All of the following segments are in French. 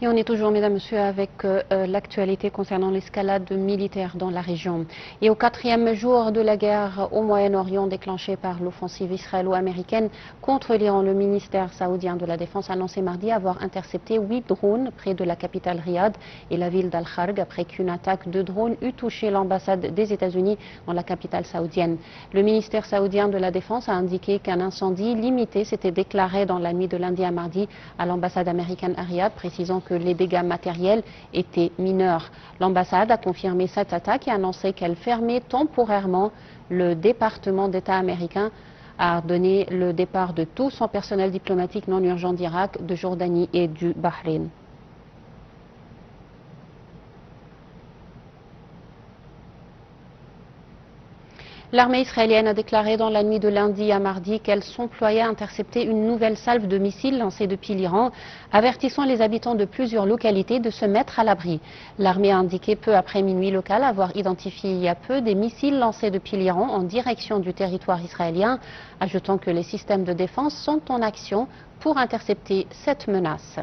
Et on est toujours, mesdames, messieurs, avec l'actualité concernant l'escalade militaire dans la région. Et au 4e jour de la guerre au Moyen-Orient déclenchée par l'offensive israélo-américaine contre l'Iran, le ministère saoudien de la Défense a annoncé mardi avoir intercepté 8 drones près de la capitale Riyad et la ville d'Al-Kharg après qu'une attaque de drones eût touché l'ambassade des États-Unis dans la capitale saoudienne. Le ministère saoudien de la Défense a indiqué qu'un incendie limité s'était déclaré dans la nuit de lundi à mardi à l'ambassade américaine à Riyad, précisant que les dégâts matériels étaient mineurs. L'ambassade a confirmé cette attaque et a annoncé qu'elle fermait temporairement le département d'État américain, a ordonné le départ de tout son personnel diplomatique non urgent d'Irak, de Jordanie et du Bahreïn. L'armée israélienne a déclaré dans la nuit de lundi à mardi qu'elle s'employait à intercepter une nouvelle salve de missiles lancés depuis l'Iran, avertissant les habitants de plusieurs localités de se mettre à l'abri. L'armée a indiqué peu après minuit local avoir identifié il y a peu des missiles lancés depuis l'Iran en direction du territoire israélien, ajoutant que les systèmes de défense sont en action pour intercepter cette menace.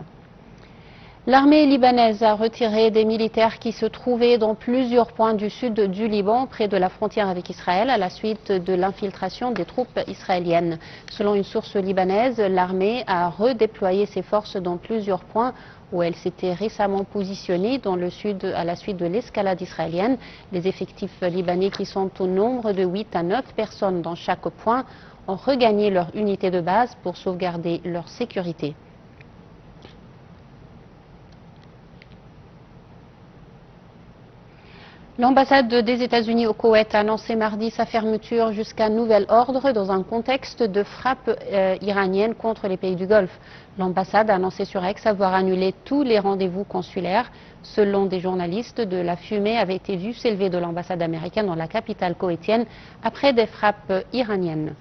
L'armée libanaise a retiré des militaires qui se trouvaient dans plusieurs points du sud du Liban, près de la frontière avec Israël, à la suite de l'infiltration des troupes israéliennes. Selon une source libanaise, l'armée a redéployé ses forces dans plusieurs points où elle s'était récemment positionnée dans le sud à la suite de l'escalade israélienne. Les effectifs libanais, qui sont au nombre de 8 à 9 personnes dans chaque point, ont regagné leur unité de base pour sauvegarder leur sécurité. L'ambassade des États-Unis au Koweït a annoncé mardi sa fermeture jusqu'à nouvel ordre dans un contexte de frappe iranienne contre les pays du Golfe. L'ambassade a annoncé sur X avoir annulé tous les rendez-vous consulaires. Selon des journalistes, de la fumée avait été vue s'élever de l'ambassade américaine dans la capitale koweïtienne après des frappes iraniennes.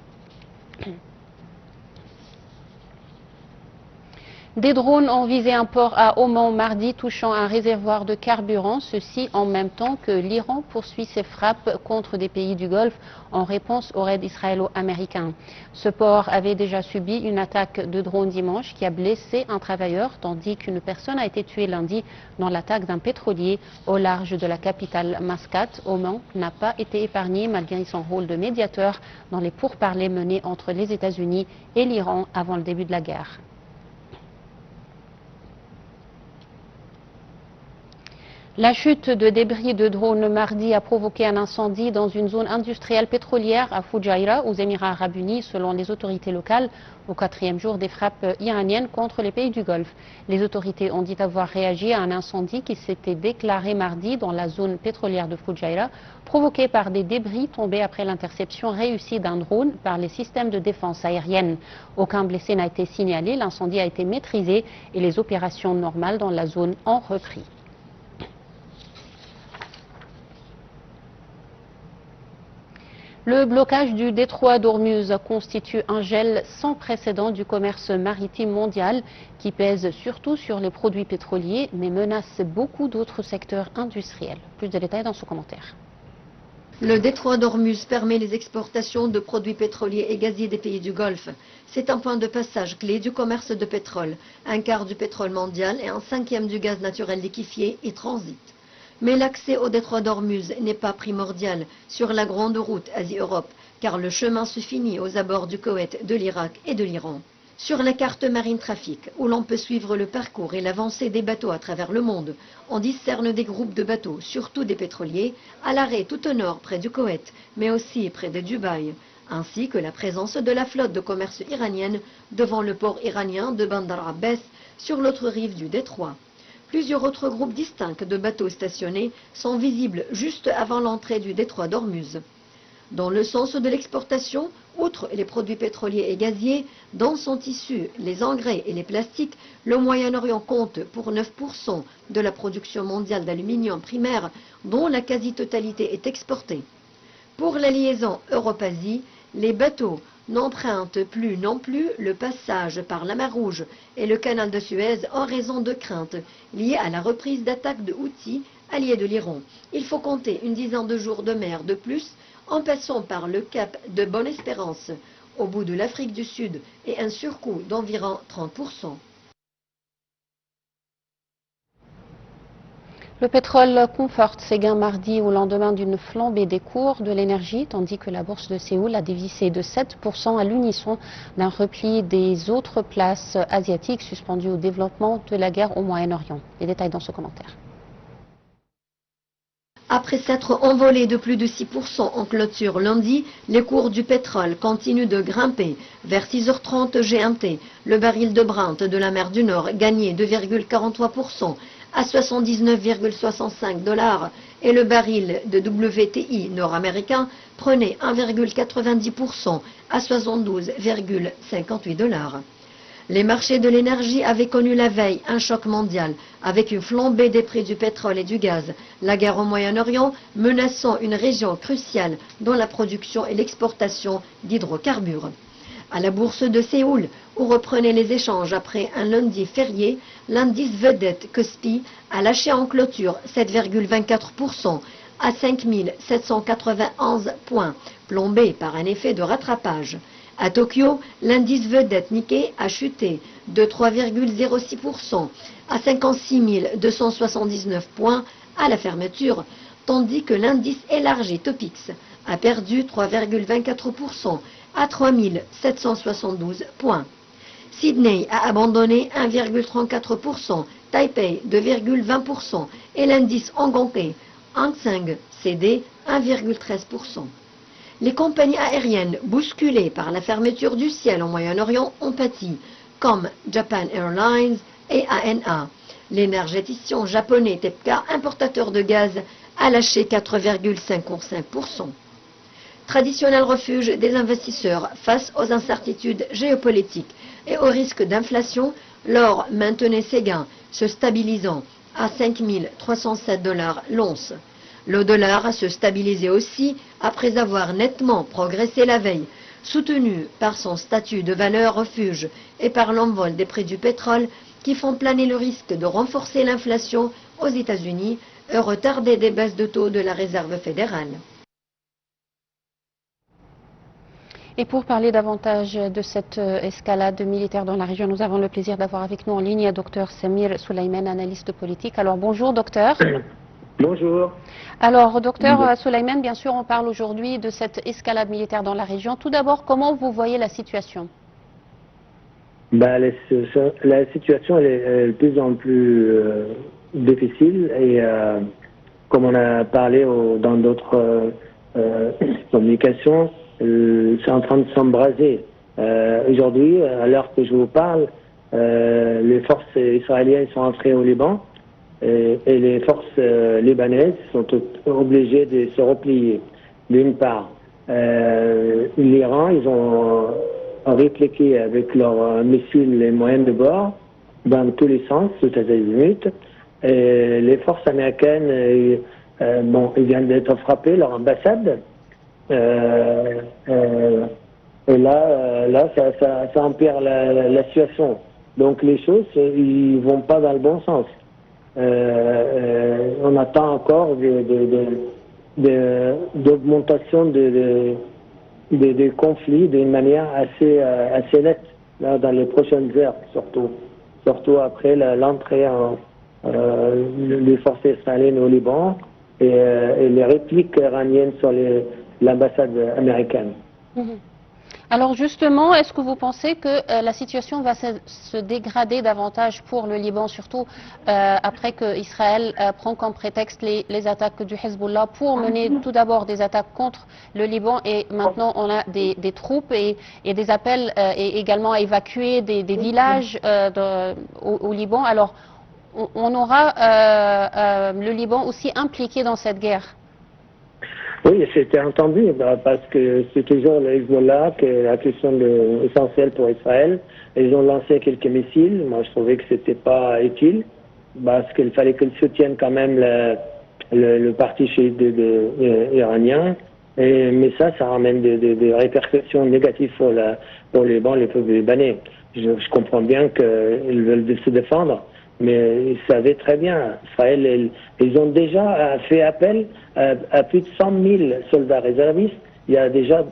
Des drones ont visé un port à Oman mardi, touchant un réservoir de carburant, ceci en même temps que l'Iran poursuit ses frappes contre des pays du Golfe en réponse au raid israélo-américain. Ce port avait déjà subi une attaque de drone dimanche qui a blessé un travailleur, tandis qu'une personne a été tuée lundi dans l'attaque d'un pétrolier au large de la capitale Mascate. Oman n'a pas été épargné malgré son rôle de médiateur dans les pourparlers menés entre les États-Unis et l'Iran avant le début de la guerre. La chute de débris de drones mardi a provoqué un incendie dans une zone industrielle pétrolière à Fujairah, aux Émirats arabes unis, selon les autorités locales, au 4e jour des frappes iraniennes contre les pays du Golfe. Les autorités ont dit avoir réagi à un incendie qui s'était déclaré mardi dans la zone pétrolière de Fujairah, provoqué par des débris tombés après l'interception réussie d'un drone par les systèmes de défense aérienne. Aucun blessé n'a été signalé, l'incendie a été maîtrisé et les opérations normales dans la zone ont repris. Le blocage du détroit d'Ormuz constitue un gel sans précédent du commerce maritime mondial qui pèse surtout sur les produits pétroliers mais menace beaucoup d'autres secteurs industriels. Plus de détails dans ce commentaire. Le détroit d'Ormuz permet les exportations de produits pétroliers et gaziers des pays du Golfe. C'est un point de passage clé du commerce de pétrole. Un quart du pétrole mondial et un cinquième du gaz naturel liquéfié y transitent. Mais l'accès au détroit d'Ormuz n'est pas primordial sur la grande route Asie-Europe, car le chemin se finit aux abords du Koweït, de l'Irak et de l'Iran. Sur la carte Marine Trafic, où l'on peut suivre le parcours et l'avancée des bateaux à travers le monde, on discerne des groupes de bateaux, surtout des pétroliers, à l'arrêt tout au nord près du Koweït, mais aussi près de Dubaï, ainsi que la présence de la flotte de commerce iranienne devant le port iranien de Bandar Abbas sur l'autre rive du détroit. Plusieurs autres groupes distincts de bateaux stationnés sont visibles juste avant l'entrée du détroit d'Ormuz. Dans le sens de l'exportation, outre les produits pétroliers et gaziers, dont sont issus les engrais et les plastiques, le Moyen-Orient compte pour 9% de la production mondiale d'aluminium primaire, dont la quasi-totalité est exportée. Pour la liaison Europe-Asie, les bateaux n'empruntent plus non plus le passage par la mer Rouge et le canal de Suez en raison de craintes liées à la reprise d'attaques de Houthis, alliés de l'Iran. Il faut compter une dizaine de jours de mer de plus en passant par le cap de Bonne-Espérance, au bout de l'Afrique du Sud, et un surcoût d'environ 30%. Le pétrole conforte ses gains mardi au lendemain d'une flambée des cours de l'énergie, tandis que la bourse de Séoul a dévissé de 7% à l'unisson d'un repli des autres places asiatiques suspendues au développement de la guerre au Moyen-Orient. Les détails dans ce commentaire. Après s'être envolé de plus de 6% en clôture lundi, les cours du pétrole continuent de grimper. Vers 6h30 GMT, le baril de Brent de la mer du Nord gagnait 2,43% à 79,65 $ et le baril de WTI nord-américain prenait 1,90% à 72,58 $. Les marchés de l'énergie avaient connu la veille un choc mondial avec une flambée des prix du pétrole et du gaz, la guerre au Moyen-Orient menaçant une région cruciale dans la production et l'exportation d'hydrocarbures. À la bourse de Séoul, où reprenaient les échanges après un lundi férié, l'indice vedette Kospi a lâché en clôture 7,24% à 5 791 points, plombé par un effet de rattrapage. À Tokyo, l'indice vedette Nikkei a chuté de 3,06% à 56 279 points à la fermeture, tandis que l'indice élargi Topix a perdu 3,24% à 3 772 points. Sydney a abandonné 1,34%, Taipei 2,20% et l'indice hongkongais Hang Seng cédé 1,13%. Les compagnies aériennes bousculées par la fermeture du ciel au Moyen-Orient ont pâti, comme Japan Airlines et ANA. L'énergéticien japonais TEPCA, importateur de gaz, a lâché 4,55%. Traditionnel refuge des investisseurs face aux incertitudes géopolitiques et au risque d'inflation, l'or maintenait ses gains, se stabilisant à 5 307 $ l'once. Le dollar a se stabilisé aussi après avoir nettement progressé la veille, soutenu par son statut de valeur refuge et par l'envol des prix du pétrole qui font planer le risque de renforcer l'inflation aux États-Unis et retarder des baisses de taux de la Réserve fédérale. Et pour parler davantage de cette escalade militaire dans la région, nous avons le plaisir d'avoir avec nous en ligne Dr Samir Soulaiman, analyste politique. Alors bonjour docteur. Bonjour. Alors, docteur Soulaiman, bien sûr, on parle aujourd'hui de cette escalade militaire dans la région. Tout d'abord, comment vous voyez la situation? La situation est de plus en plus difficile et comme on a parlé dans d'autres communications, c'est en train de s'embraser. Aujourd'hui, à l'heure que je vous parle, les forces israéliennes sont entrées au Liban. Et les forces libanaises sont obligées de se replier. D'une part, l'Iran, ils ont répliqué avec leurs missiles et moyens de bord dans tous les sens, tout à azimuts. Et les forces américaines, ils viennent d'être frappés, leur ambassade. Et là, ça empire la situation. Donc les choses, ils vont pas dans le bon sens. On attend encore d'augmentation des conflits d'une manière assez nette là, dans les prochaines heures, surtout après l'entrée des forces israéliennes au Liban et les répliques iraniennes sur l'ambassade américaine. Alors justement, est-ce que vous pensez que la situation va se dégrader davantage pour le Liban, surtout après que Israël prend comme prétexte les attaques du Hezbollah pour mener tout d'abord des attaques contre le Liban et maintenant on a des troupes et des appels et également à évacuer des villages au Liban. Alors on aura le Liban aussi impliqué dans cette guerre. Oui, c'était entendu, parce que c'est toujours le Hezbollah qui est la question essentielle pour Israël. Ils ont lancé quelques missiles. Moi, je trouvais que c'était pas utile, parce qu'il fallait qu'ils soutiennent quand même le parti chiite iranien. Mais ça ramène des répercussions négatives pour les peuples libanais. Je comprends bien qu'ils veulent se défendre. Mais ils savaient très bien, Israël, ils ont déjà fait appel à plus de 100 000 soldats réservistes il y a déjà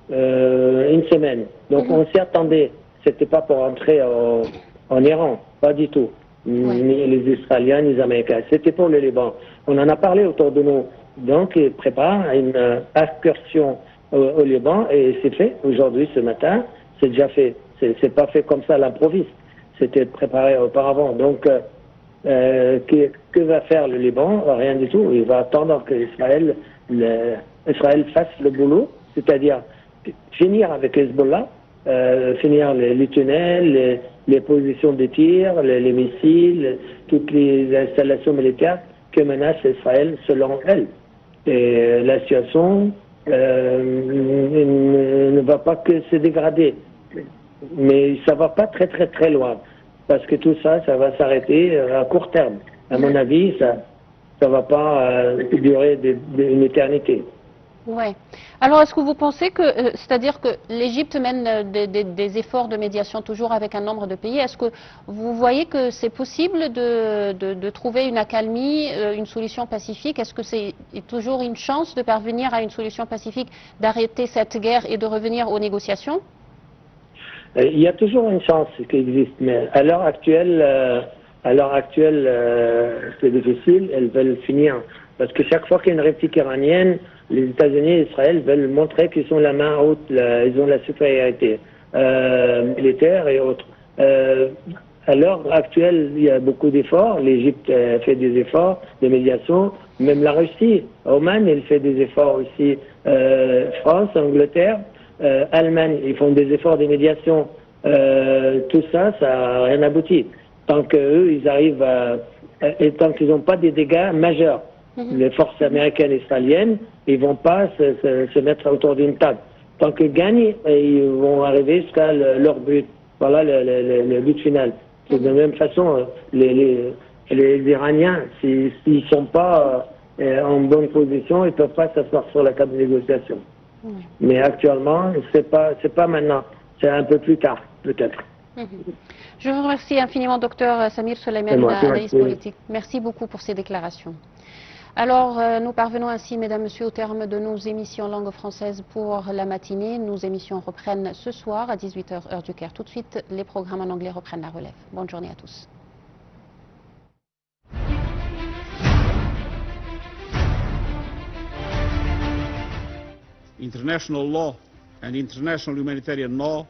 une semaine. Donc on s'y attendait. C'était pas pour entrer en Iran, pas du tout. ni les Israéliens, ni les Américains. C'était pour le Liban. On en a parlé autour de nous. Donc, ils préparent une incursion au Liban et c'est fait aujourd'hui, ce matin. C'est déjà fait. C'est pas fait comme ça à l'improviste. C'était préparé auparavant. Donc, que va faire le Liban? Rien du tout. Il va attendre que Israël fasse le boulot, c'est-à-dire finir avec Hezbollah, finir les tunnels, les positions de tir, les missiles, toutes les installations militaires que menace Israël selon elle. Et la situation ne va pas que se dégrader. Mais ça va pas très loin. Parce que tout ça, ça va s'arrêter à court terme. À mon avis, ça va pas durer une éternité. Ouais. Alors, est-ce que vous pensez que, c'est-à-dire que l'Égypte mène des efforts de médiation toujours avec un nombre de pays, est-ce que vous voyez que c'est possible de trouver une accalmie, une solution pacifique? Est-ce que c'est toujours une chance de parvenir à une solution pacifique, d'arrêter cette guerre et de revenir aux négociations? Il y a toujours une chance qui existe, mais à l'heure actuelle, c'est difficile. Elles veulent finir. Parce que chaque fois qu'il y a une réplique iranienne, les États-Unis et Israël veulent montrer qu'ils sont la main haute, ils ont la supériorité militaire et autres. À l'heure actuelle, il y a beaucoup d'efforts. L'Égypte fait des efforts de médiation. Même la Russie, Oman, elle fait des efforts aussi. France, Angleterre, Allemagne, ils font des efforts de médiation. Tout ça, ça n'a rien abouti. Tant qu'eux, ils arrivent et tant qu'ils n'ont pas des dégâts majeurs. Les forces américaines et israéliennes, ils vont pas se mettre autour d'une table. Tant qu'ils gagnent, ils vont arriver jusqu'à leur but. Voilà le but final. De la même façon, les Iraniens, s'ils ne sont pas en bonne position, ils ne peuvent pas s'asseoir sur la table de négociation. Mais actuellement, c'est pas maintenant. C'est un peu plus tard, peut-être. Je vous remercie infiniment, docteur Samir Soleiman, analyste politique. Merci beaucoup pour ces déclarations. Alors, nous parvenons ainsi, mesdames, messieurs, au terme de nos émissions langue française pour la matinée. Nos émissions reprennent ce soir à 18h, heure du Caire. Tout de suite, les programmes en anglais reprennent la relève. Bonne journée à tous. International law and international humanitarian law